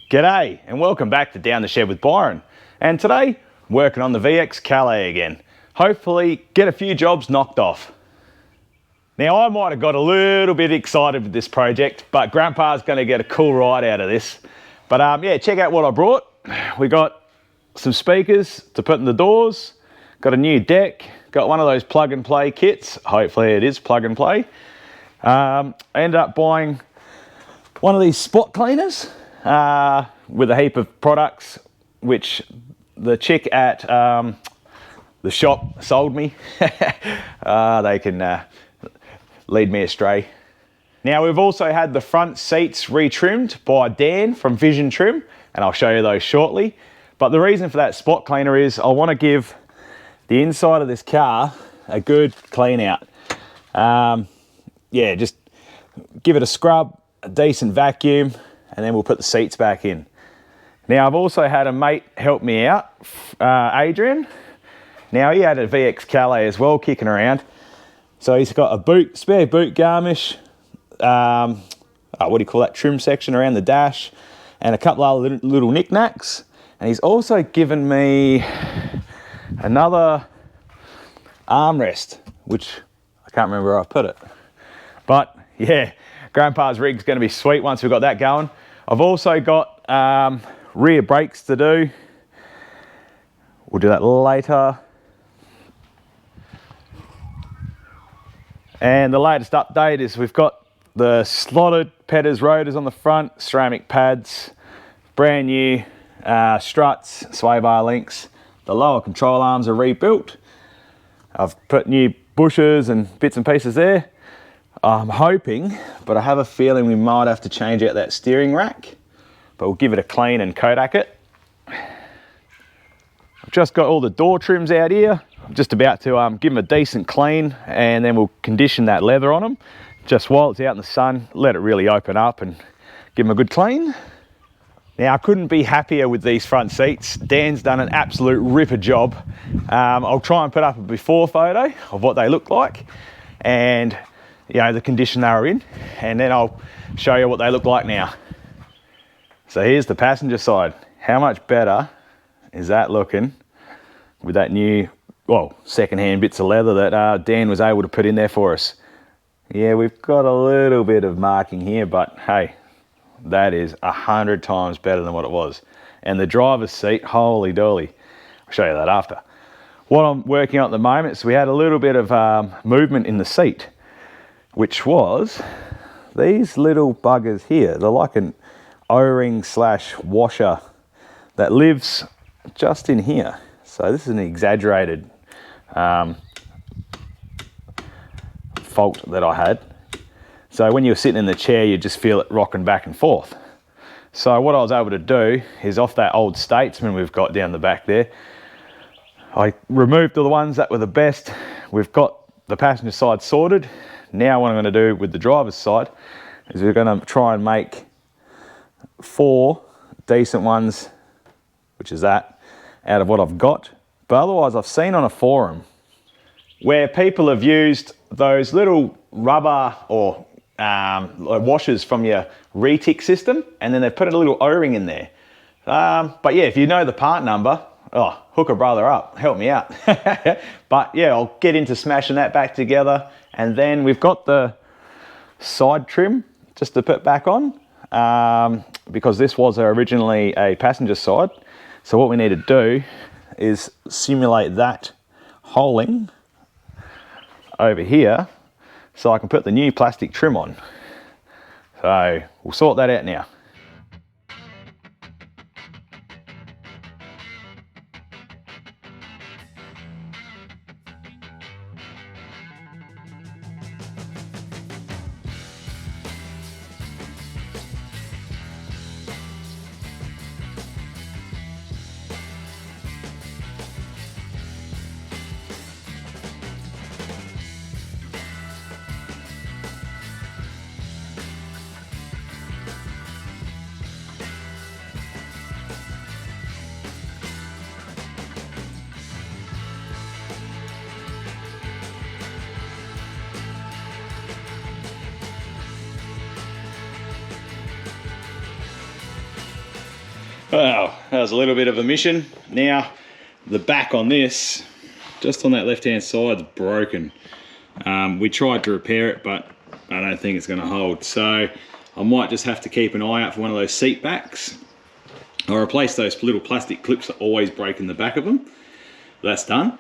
G'day and welcome back to Down the Shed with Byron. And today, working on the VX Calais again. Hopefully get a few jobs knocked off. Now I might have got a little bit excited with this project, but Grandpa's going to get a cool ride out of this. But yeah, check out what I brought. We got some speakers to put in the doors, got a new deck, got one of those plug and play kits. Hopefully it is plug and play. I ended up buying one of these spot cleaners with a heap of products, which the chick at the shop sold me. They can lead me astray. Now we've also had the front seats retrimmed by Dan from Vision Trim, and I'll show you those shortly. But the reason for that spot cleaner is I want to give the inside of this car a good clean out. Yeah, just give it a scrub, a decent vacuum, and then we'll put the seats back in. Now I've also had a mate help me out, Adrian. Now he had a VX Calais as well kicking around. So he's got a spare boot garnish, what do you call that, trim section around the dash, and a couple of little knickknacks. And he's also given me another armrest, which I can't remember where I put it. But yeah, Grandpa's rig's going to be sweet once we've got that going. I've also got rear brakes to do. We'll do that later. And the latest update is we've got the slotted Petters rotors on the front, ceramic pads, brand new struts, sway bar links. The lower control arms are rebuilt. I've put new bushes and bits and pieces there. I'm hoping, but I have a feeling we might have to change out that steering rack, but we'll give it a clean and Kodak it. I've just got all the door trims out here. I'm just about to give them a decent clean, and then we'll condition that leather on them. Just while it's out in the sun, let it really open up and give them a good clean. Now I couldn't be happier with these front seats. Dan's done an absolute ripper job. I'll try and put up a before photo of what they look like and you know the condition they were in, and then I'll show you what they look like now. So here's the passenger side. How much better is that looking with that new, well, second-hand bits of leather that Dan was able to put in there for us? Yeah, we've got a little bit of marking here, but hey, that is 100 times better than what it was. And the driver's seat, holy dolly. I'll show you that after. What I'm working on at the moment is we had a little bit of movement in the seat, which was these little buggers here. They're like an O-ring / washer that lives just in here. So this is an exaggerated fault that I had. So when you're sitting in the chair, you just feel it rocking back and forth. So what I was able to do is, off that old Statesman we've got down the back there, I removed all the ones that were the best. We've got the passenger side sorted. Now what I'm going to do with the driver's side is we're going to try and make 4 decent ones, which is that, out of what I've got. But otherwise, I've seen on a forum where people have used those little rubber or washers from your retic system, and then they've put a little O-ring in there. But yeah, if you know the part number, oh, hook a brother up, help me out. But yeah, I'll get into smashing that back together. And then we've got the side trim just to put back on, because this was originally a passenger side. So what we need to do is simulate that holing over here so I can put the new plastic trim on. So we'll sort that out now. Well, that was a little bit of a mission. Now, the back on this, just on that left-hand side, is broken. We tried to repair it, but I don't think it's going to hold. So I might just have to keep an eye out for one of those seat backs. I'll replace those little plastic clips that always break in the back of them. That's done.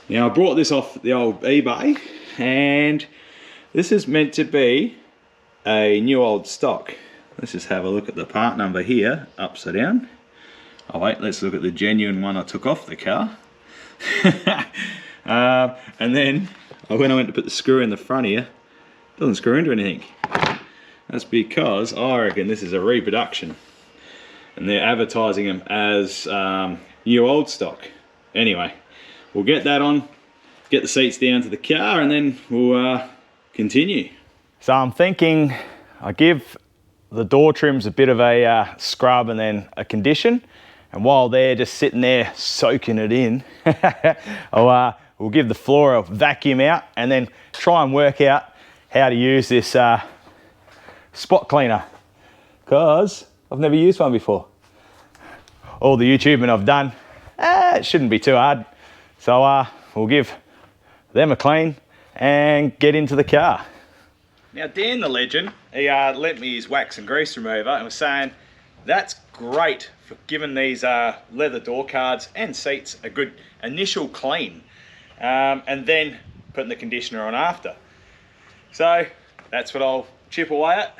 Now I brought this off the old eBay, and this is meant to be a new old stock. Let's just have a look at the part number here, upside down. Oh wait, let's look at the genuine one I took off the car. And then when I went to put the screw in the front here, it doesn't screw into anything. That's because I reckon this is a reproduction, and they're advertising them as new old stock. Anyway, we'll get that on, get the seats down to the car, and then we'll continue. So I'm thinking I give the door trims a bit of a scrub and then a condition, and while they're just sitting there soaking it in, we'll give the floor a vacuum out and then try and work out how to use this spot cleaner, because I've never used one before. All the YouTubing I've done, it shouldn't be too hard. So we'll give them a clean and get into the car. Now Dan the legend, he lent me his wax and grease remover and was saying that's great for giving these leather door cards and seats a good initial clean, and then putting the conditioner on after. So that's what I'll chip away at.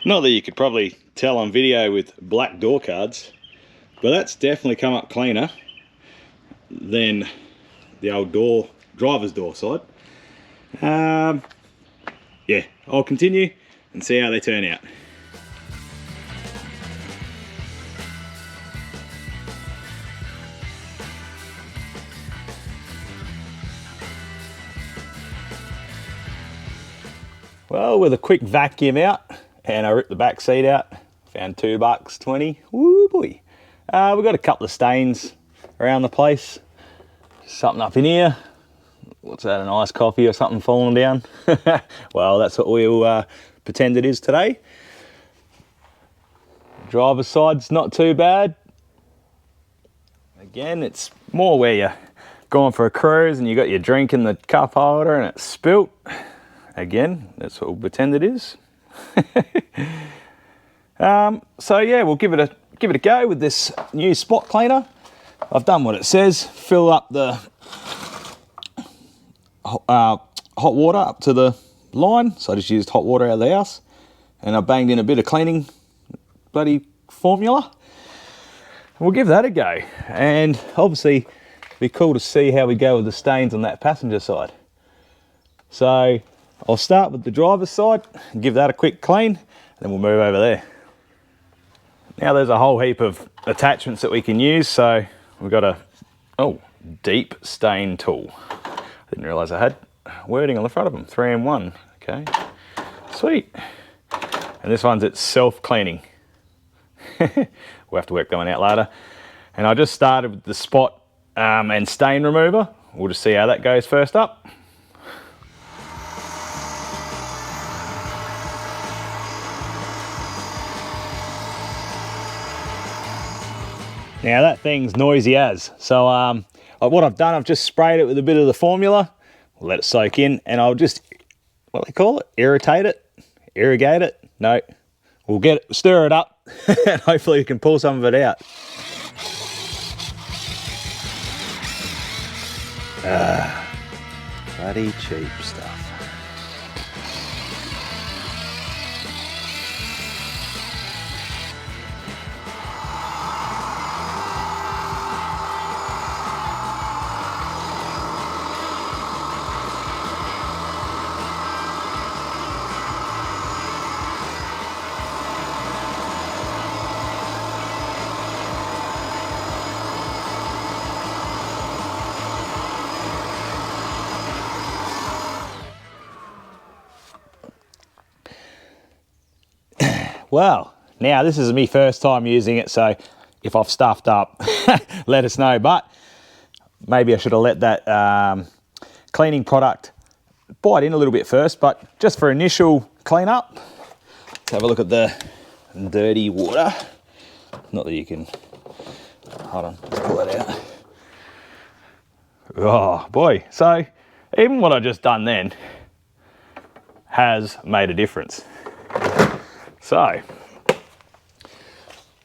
Not that you could probably tell on video with black door cards, but that's definitely come up cleaner than the old driver's door side. Yeah, I'll continue and see how they turn out. Well, with a quick vacuum out, and I ripped the back seat out, found $2.20. Woo boy. We've got a couple of stains around the place. Something up in here. What's that, an iced coffee or something falling down? Well, that's what we'll pretend it is today. Driver's side's not too bad. Again, it's more where you're going for a cruise and you got your drink in the cup holder and it's spilt. Again, that's what we'll pretend it is. So yeah, we'll give it a go with this new spot cleaner. I've done what it says, fill up the hot water up to the line. So I just used hot water out of the house, and I banged in a bit of cleaning bloody formula. We'll give that a go, and obviously it'd be cool to see how we go with the stains on that passenger side. So I'll start with the driver's side and give that a quick clean, and then we'll move over there. Now there's a whole heap of attachments that we can use. So we've got a deep stain tool. I didn't realise I had wording on the front of them, 3-in-1. Okay, sweet. And this one's its self-cleaning. We'll have to work that one out later. And I just started with the spot and stain remover. We'll just see how that goes first up. Now that thing's noisy as. So what I've done, I've just sprayed it with a bit of the formula. We'll let it soak in, and I'll just, what do they call it? Irrigate it? No. We'll stir it up, and hopefully we can pull some of it out. Bloody cheap stuff. Well, now this is my first time using it, so if I've stuffed up, let us know. But maybe I should have let that cleaning product bite in a little bit first, but just for initial cleanup, let's have a look at the dirty water. Not that you can, hold on, let's pull it out. Oh boy, so even what I just done then has made a difference. So,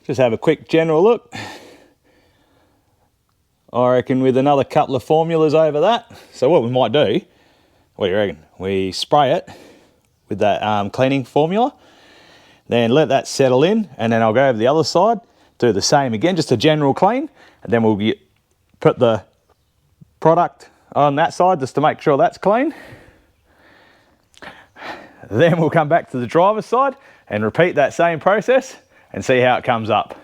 just have a quick general look. I reckon with another couple of formulas over that. So what we might do, what do you reckon? We spray it with that cleaning formula, then let that settle in, and then I'll go over the other side, do the same again, just a general clean, and then we'll put the product on that side just to make sure that's clean. Then we'll come back to the driver's side and repeat that same process and see how it comes up.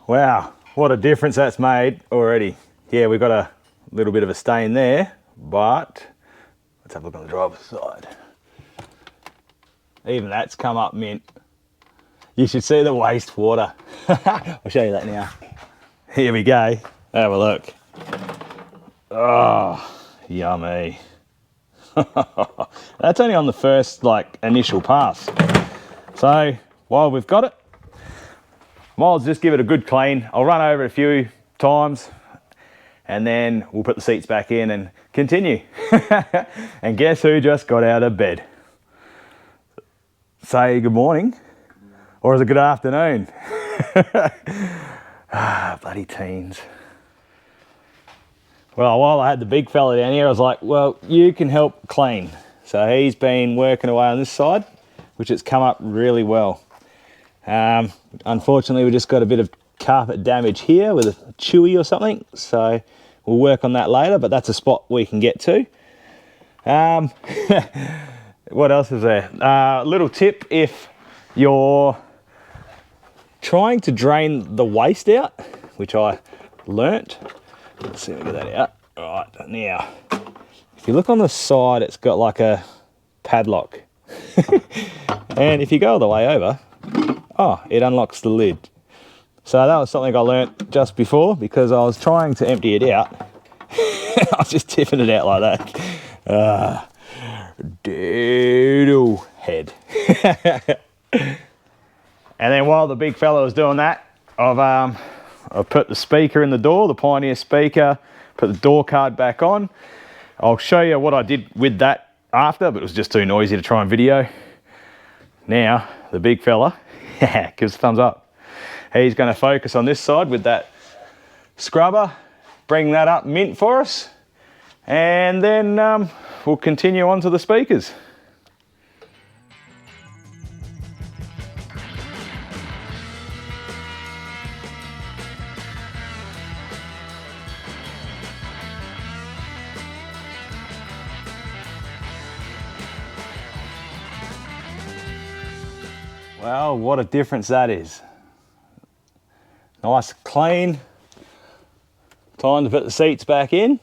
Wow, what a difference that's made already. Yeah, we've got a little bit of a stain there, but let's have a look on the driver's side. Even that's come up mint. You should see the wastewater. I'll show you that now. Here we go. Have a look. Oh, yummy. That's only on the first initial pass. So while we've got it, might as well just give it a good clean. I'll run over it a few times and then we'll put the seats back in and continue. And guess who just got out of bed? Say good morning, or is it good afternoon? Bloody teens. Well, while I had the big fella down here, I was like, well, you can help clean. So he's been working away on this side, which has come up really well. Unfortunately, we just got a bit of carpet damage here with a chewy or something. So we'll work on that later, but that's a spot we can get to. What else is there? Little tip, if you're trying to drain the waste out, which I learnt. Let's see if we get that out. All right, now, if you look on the side, it's got like a padlock. And if you go all the way over, oh, it unlocks the lid. So that was something I learnt just before because I was trying to empty it out. I was just tipping it out like that. Doodle head. And then while the big fella was doing that, I've put the speaker in the door, the Pioneer speaker, put the door card back on. I'll show you what I did with that after, but it was just too noisy to try and video. Now, the big fella gives a thumbs up. He's going to focus on this side with that scrubber, bring that up mint for us, and then we'll continue on to the speakers. Well, what a difference that is. Nice, clean. Time to put the seats back in.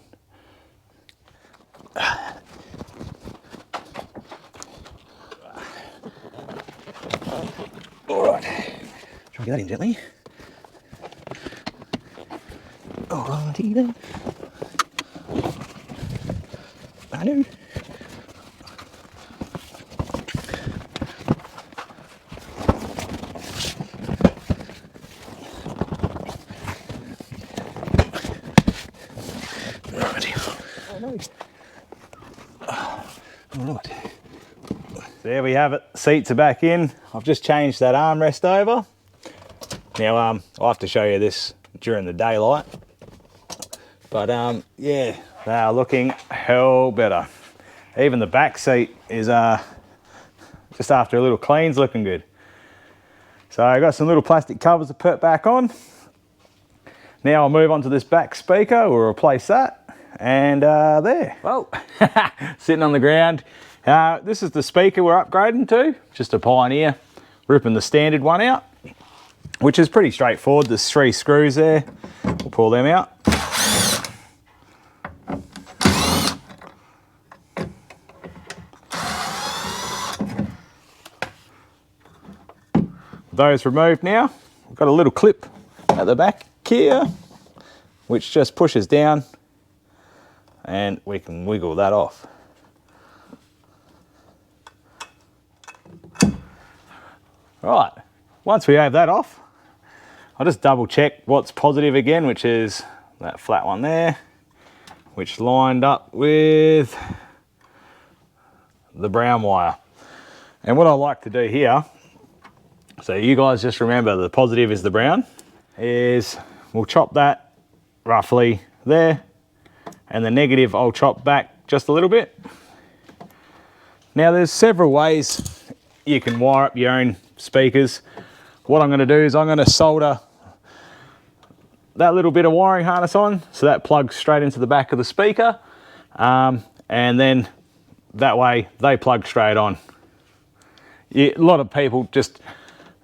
All right, try and get that in gently. All righty then. I know. Right. There we have it, seats are back in. I've just changed that armrest over. Now I'll have to show you this during the daylight. But yeah, they are looking hell better. Even the back seat is just after a little clean's looking good. So I got some little plastic covers to put back on. Now I'll move on to this back speaker, we'll replace that. And there, well, sitting on the ground. This is the speaker we're upgrading to, just a Pioneer, ripping the standard one out, which is pretty straightforward. There's 3 screws there, we'll pull them out. Those removed now. We've got a little clip at the back here. which just pushes down and we can wiggle that off. Right, once we have that off, I'll just double check what's positive again, which is that flat one there, which lined up with the brown wire. And what I like to do here, so you guys just remember the positive is the brown, is we'll chop that roughly there, and the negative I'll chop back just a little bit. Now there's several ways you can wire up your own speakers. What I'm going to do is I'm going to solder that little bit of wiring harness on, so that plugs straight into the back of the speaker, and then that way they plug straight on. A lot of people just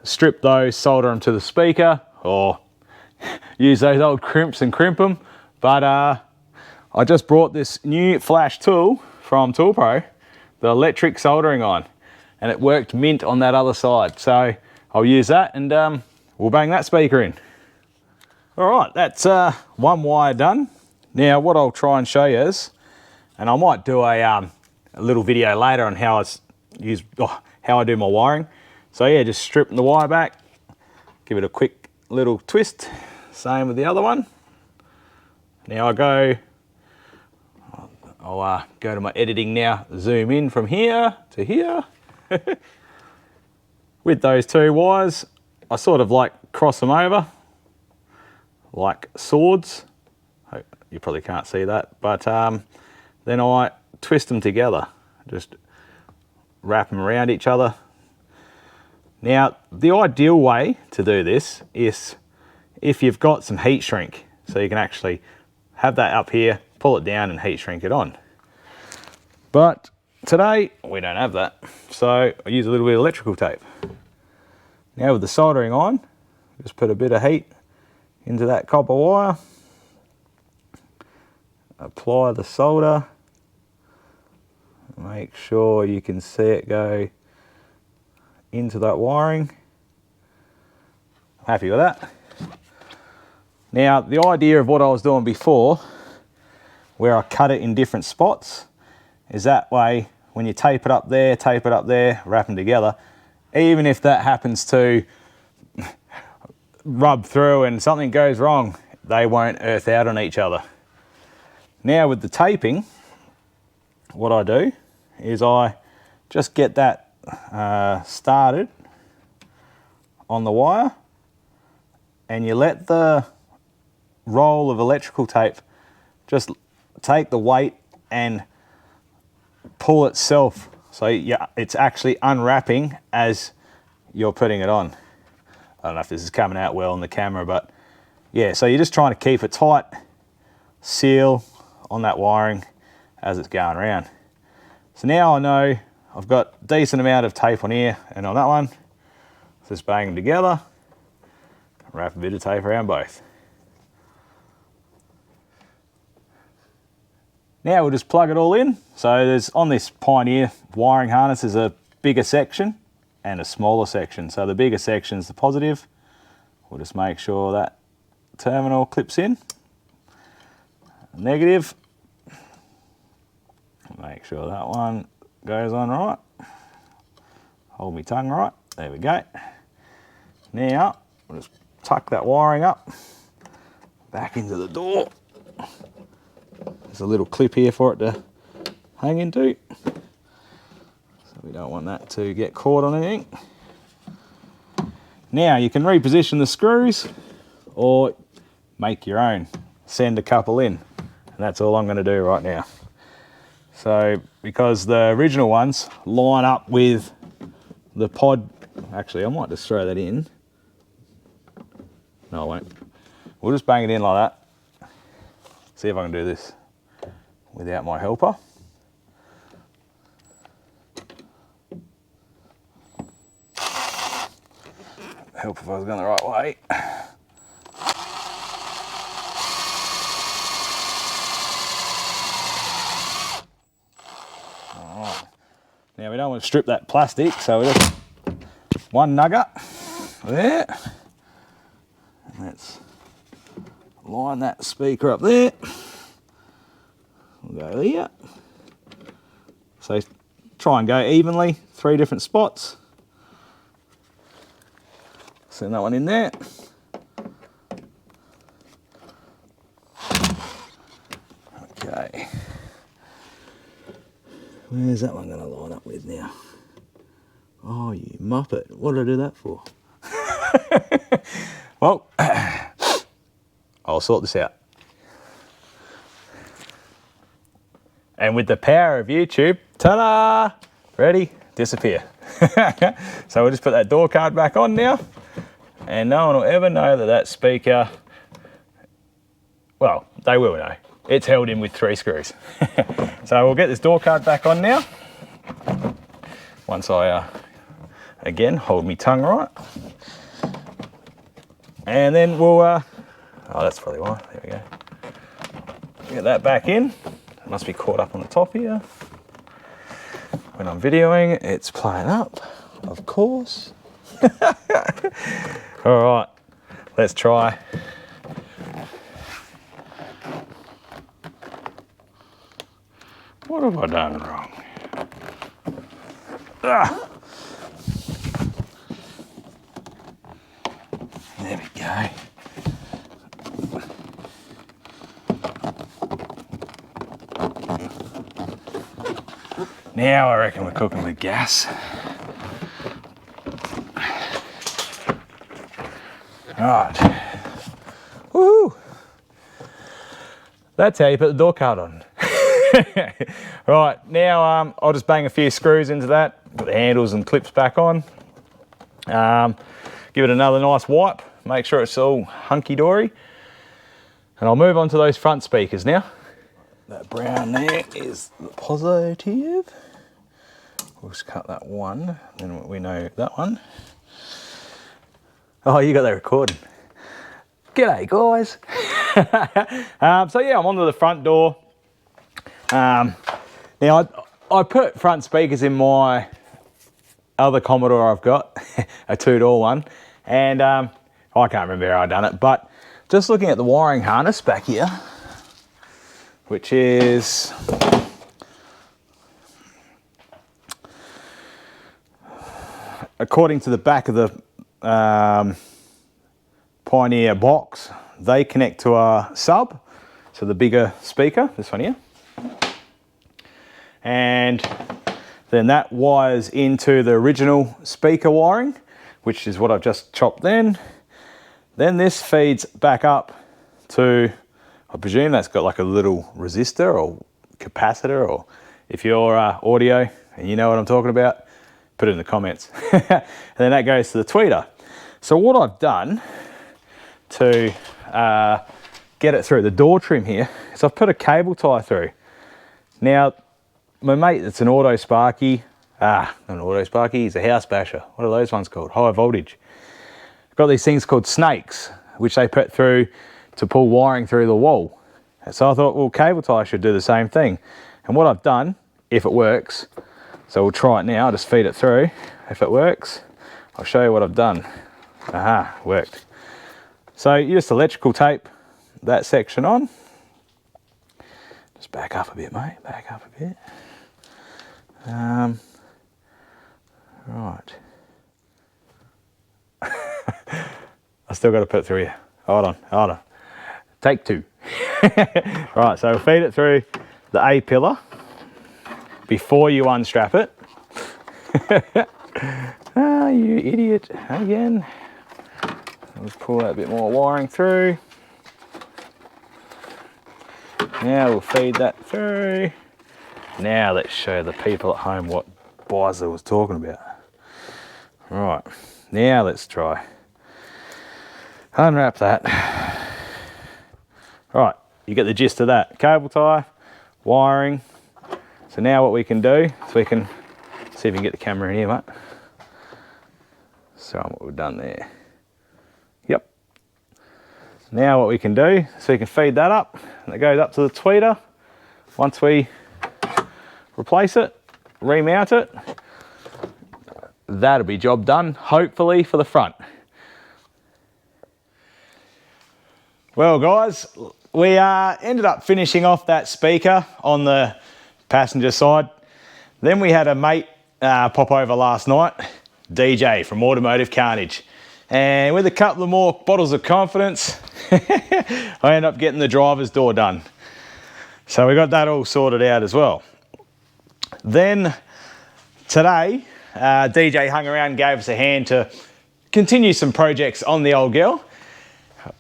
strip those, solder them to the speaker, or use those old crimps and crimp them, but I just brought this new flash tool from Tool Pro, the electric soldering iron, and it worked mint on that other side, so I'll use that and we'll bang that speaker in. All right, that's one wire done. Now what I'll try and show you is, and I might do a little video later on how I do my wiring. So yeah, just stripping the wire back, give it a quick little twist, same with the other one. Now I'll go to my editing now, zoom in from here to here. With those two wires, I sort of like cross them over like swords. You probably can't see that, but then I twist them together, just wrap them around each other. Now the ideal way to do this is if you've got some heat shrink, so you can actually have that up here, pull it down and heat shrink it on. But today we don't have that, so I use a little bit of electrical tape. Now with the soldering iron, just put a bit of heat into that copper wire, apply the solder, make sure you can see it go into that wiring. Happy with that. Now the idea of what I was doing before, where I cut it in different spots, is that way when you tape it up there, wrap them together, even if that happens to rub through and something goes wrong, they won't earth out on each other. Now with the taping, what I do is I just get that started on the wire, and you let the roll of electrical tape just take the weight and pull itself, so yeah, it's actually unwrapping as you're putting it on. I don't know if this is coming out well on the camera, but yeah, so you're just trying to keep a tight seal on that wiring as it's going around. So now I know I've got a decent amount of tape on here and on that one. Just bang them together, wrap a bit of tape around both. Now we'll just plug it all in. So there's, on this Pioneer wiring harness, there's a bigger section and a smaller section. So the bigger section is the positive. We'll just make sure that terminal clips in. Negative. Make sure that one goes on right. Hold my tongue right. There we go. Now we'll just tuck that wiring up back into the door. There's a little clip here for it to hang into, so we don't want that to get caught on anything. Now you can reposition the screws or make your own, send a couple in, and that's all I'm going to do right now. So because the original ones line up with the pod, actually I might just throw that in. No, I won't. We'll just bang it in like that. See if I can do this without my helper. Help if I was going the right way. Alright. Now we don't want to strip that plastic, so we just one nugget there. Let's line that speaker up there. We'll go here. So try and go evenly, 3 different spots. Send that one in there. Okay. Where's that one going to line up with now? Oh, you muppet. What did I do that for? Well, I'll sort this out. And with the power of YouTube, ta-da! Ready? Disappear. So we'll just put that door card back on now. And no one will ever know that that speaker, well, they will know. It's held in with 3 screws. So we'll get this door card back on now. Once I, again, hold my tongue right. And then we'll, oh, that's probably why, there we go. Get that back in. It must be caught up on the top here. When I'm videoing, it's playing up, of course. All right, let's try. What have I done wrong? Ah. There we go. Now I reckon we're cooking with gas. Right. Woo! That's how you put the door card on. Right, now I'll just bang a few screws into that, put the handles and clips back on. Give it another nice wipe, make sure it's all hunky-dory. And I'll move on to those front speakers now. That brown there is the positive. We'll just cut that one, then we know that one. Oh, you got that recording. G'day, guys. So yeah, I'm onto the front door. Now I put front speakers in my other Commodore I've got, a 2-door one, and I can't remember how I done it, but just looking at the wiring harness back here, which is according to the back of the Pioneer box, they connect to a sub, so the bigger speaker, this one here, and then that wires into the original speaker wiring, which is what I've just chopped then. Then this feeds back up to, I presume that's got like a little resistor or capacitor, or if you're audio and you know what I'm talking about, put it in the comments. And then that goes to the tweeter. So what I've done to get it through the door trim here is I've put a cable tie through. Now, my mate, it's an Auto Sparky. Not an Auto Sparky, he's a house basher. What are those ones called? High voltage. Got these things called snakes, which they put through to pull wiring through the wall. So I thought, well, cable tie should do the same thing. And what I've done, if it works, so we'll try it now, just feed it through. If it works, I'll show you what I've done. Aha, worked. So you just electrical tape that section on. Just back up a bit, mate, back up a bit. Right. I still got to put it through here. Hold on. Take 2. Right, so we'll feed it through the A pillar before you unstrap it. Ah, you idiot. Again. Let's pull that bit more wiring through. Now we'll feed that through. Now let's show the people at home what Byron was talking about. Right, now let's try. Unwrap that. Right, you get the gist of that. Cable tie, wiring. So now what we can do is we can see if we can get the camera in here, mate. So what we've done there. Yep. Now what we can do is we can feed that up, and it goes up to the tweeter. Once we replace it, remount it, that'll be job done, hopefully, for the front. Well guys, we ended up finishing off that speaker on the passenger side. Then we had a mate pop over last night, DJ from Automotive Carnage. And with a couple of more bottles of confidence, I ended up getting the driver's door done. So we got that all sorted out as well. Then today, DJ hung around and gave us a hand to continue some projects on the old girl.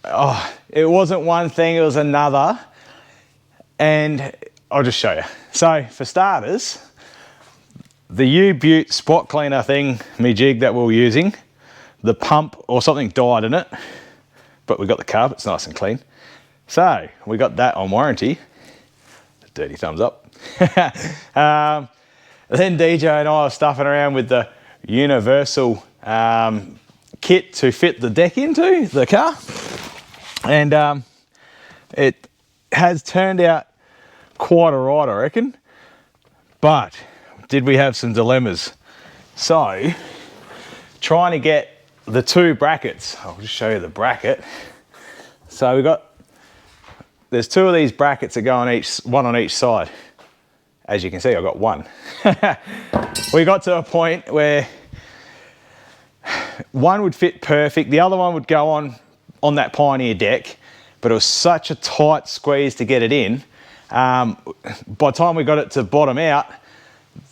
Oh, it wasn't one thing, it was another. And I'll just show you. So for starters, the U-Butte spot cleaner thing, me jig that we were using, the pump or something died in it, but we got the carpets nice and clean. So we got that on warranty. Dirty thumbs up. Then DJ and I were stuffing around with the universal kit to fit the deck into the car. And it has turned out quite alright, I reckon. But did we have some dilemmas? So, trying to get the two brackets, I'll just show you the bracket. So there's two of these brackets that go on one on each side. As you can see, I've got one. We got to a point where one would fit perfect, the other one would go on that Pioneer deck, but it was such a tight squeeze to get it in. By the time we got it to bottom out,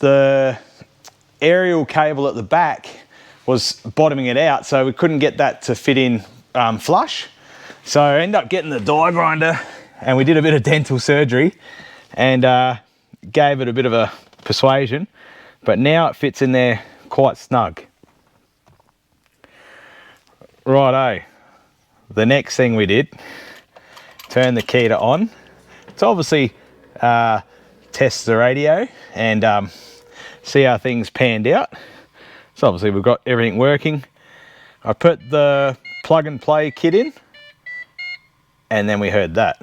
the aerial cable at the back was bottoming it out, so we couldn't get that to fit in flush. So I ended up getting the die grinder, and we did a bit of dental surgery and gave it a bit of a persuasion, but now it fits in there quite snug. Righto, the next thing we did, turn the keter on. It's obviously test the radio and see how things panned out. So obviously we've got everything working. I put the plug and play kit in, and then we heard that.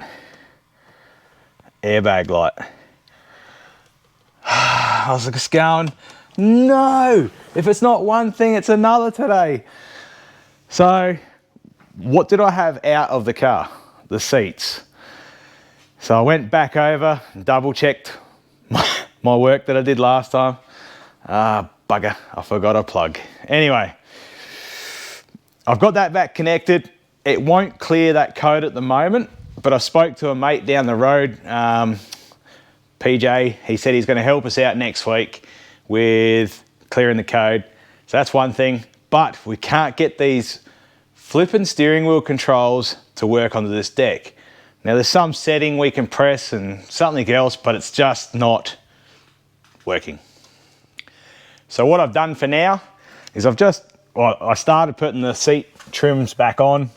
Airbag light. I was just going, no, if it's not one thing, it's another today. So what did I have out of the car? The seats. So I went back over and double checked my work that I did last time. Bugger, I forgot a plug. Anyway, I've got that back connected. It won't clear that code at the moment, but I spoke to a mate down the road, PJ. He said he's going to help us out next week with clearing the code. So that's one thing, but we can't get these flipping steering wheel controls to work onto this deck. Now there's some setting we can press and something else, but it's just not working. So what I've done for now is I started putting the seat trims back on,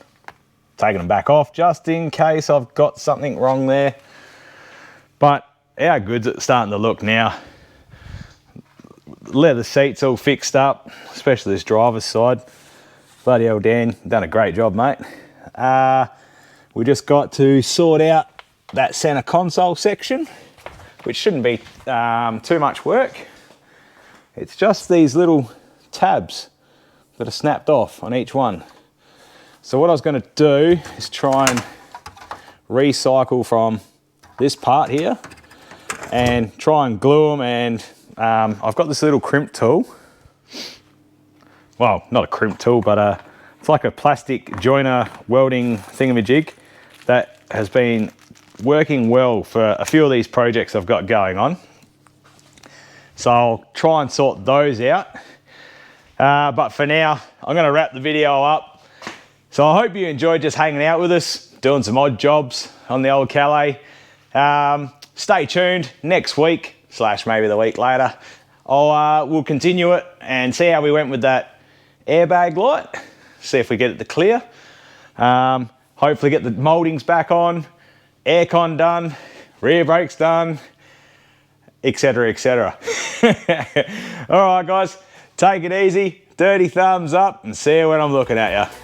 taking them back off just in case I've got something wrong there. But how good's it starting to look now? Leather seats all fixed up, especially this driver's side. Bloody hell, Dan, done a great job, mate. We just got to sort out that center console section, which shouldn't be too much work. It's just these little tabs that are snapped off on each one. So what I was going to do is try and recycle from this part here and try and glue them, and I've got this little crimp tool. Well, not a crimp tool, but it's like a plastic joiner welding thingamajig that has been working well for a few of these projects I've got going on. So I'll try and sort those out. But for now, I'm going to wrap the video up. So I hope you enjoyed just hanging out with us, doing some odd jobs on the old Calais. Stay tuned next week, / maybe the week later. We'll continue it and see how we went with that airbag light. See if we get it to clear. Hopefully get the mouldings back on, aircon done, rear brakes done, etc, etc. All right, guys, take it easy. Dirty thumbs up and see you when I'm looking at you.